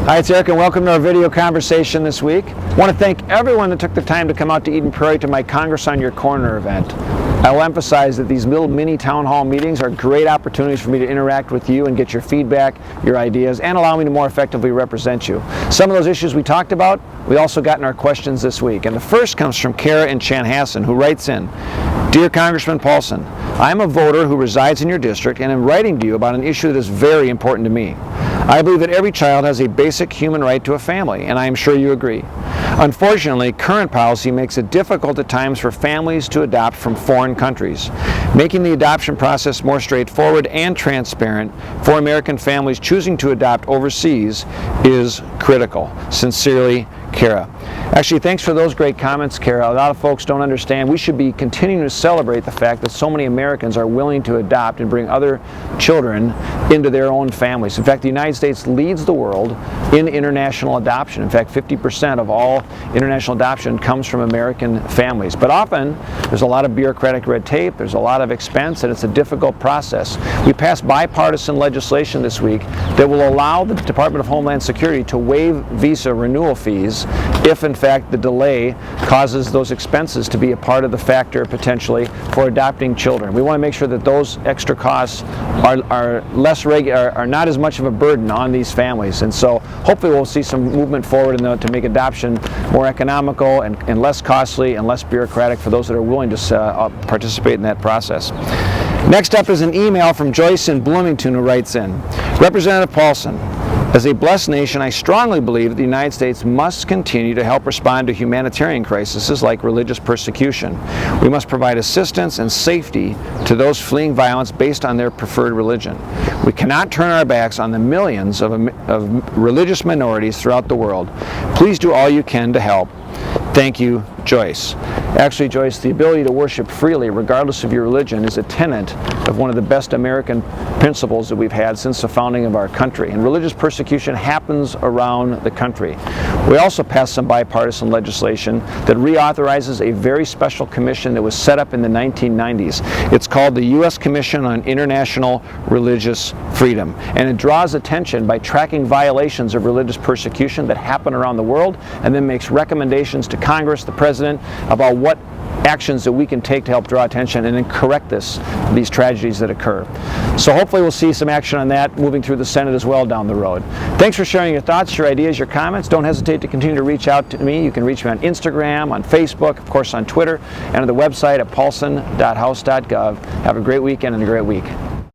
Hi, it's Erik and welcome to our video conversation this week. I want to thank everyone that took the time to come out to Eden Prairie to my Congress on Your Corner event. I will emphasize that these little mini town hall meetings are great opportunities for me to interact with you and get your feedback, your ideas, and allow me to more effectively represent you. Some of those issues we talked about, we also got in our questions this week. And the first comes from Kara in Chanhassen, who writes in, "Dear Congressman Paulsen, I'm a voter who resides in your district and am writing to you about an issue that is very important to me. I believe that every child has a basic human right to a family, and I am sure you agree. Unfortunately, current policy makes it difficult at times for families to adopt from foreign countries. Making the adoption process more straightforward and transparent for American families choosing to adopt overseas is critical. Sincerely, Kara." Actually, thanks for those great comments, Kara. A lot of folks don't understand. We should be continuing to celebrate the fact that so many Americans are willing to adopt and bring other children into their own families. In fact, the United States leads the world in international adoption. In fact, 50% of all international adoption comes from American families. But often, there's a lot of bureaucratic red tape, there's a lot of expense, and it's a difficult process. We passed bipartisan legislation this week that will allow the Department of Homeland Security to waive visa renewal fees if, in fact, the delay causes those expenses to be a part of the factor potentially for adopting children. We want to make sure that those extra costs are less regular, are not as much of a burden on these families. And so hopefully we'll see some movement forward to make adoption more economical and less costly and less bureaucratic for those that are willing to participate in that process. Next up is an email from Joyce in Bloomington, who writes in, "Representative Paulsen, as a blessed nation, I strongly believe that the United States must continue to help respond to humanitarian crises like religious persecution. We must provide assistance and safety to those fleeing violence based on their preferred religion. We cannot turn our backs on the millions of religious minorities throughout the world. Please do all you can to help. Thank you, Joyce." Actually, Joyce, the ability to worship freely, regardless of your religion, is a tenet of one of the best American principles that we've had since the founding of our country. And religious persecution happens around the country. We also passed some bipartisan legislation that reauthorizes a very special commission that was set up in the 1990s. It's called the U.S. Commission on International Religious Freedom. And it draws attention by tracking violations of religious persecution that happen around the world, and then makes recommendations to Congress, the President, about what actions that we can take to help draw attention and then correct these tragedies that occur. So hopefully we'll see some action on that moving through the Senate as well down the road. Thanks for sharing your thoughts, your ideas, your comments. Don't hesitate to continue to reach out to me. You can reach me on Instagram, on Facebook, of course on Twitter, and on the website at paulsen.house.gov. Have a great weekend and a great week.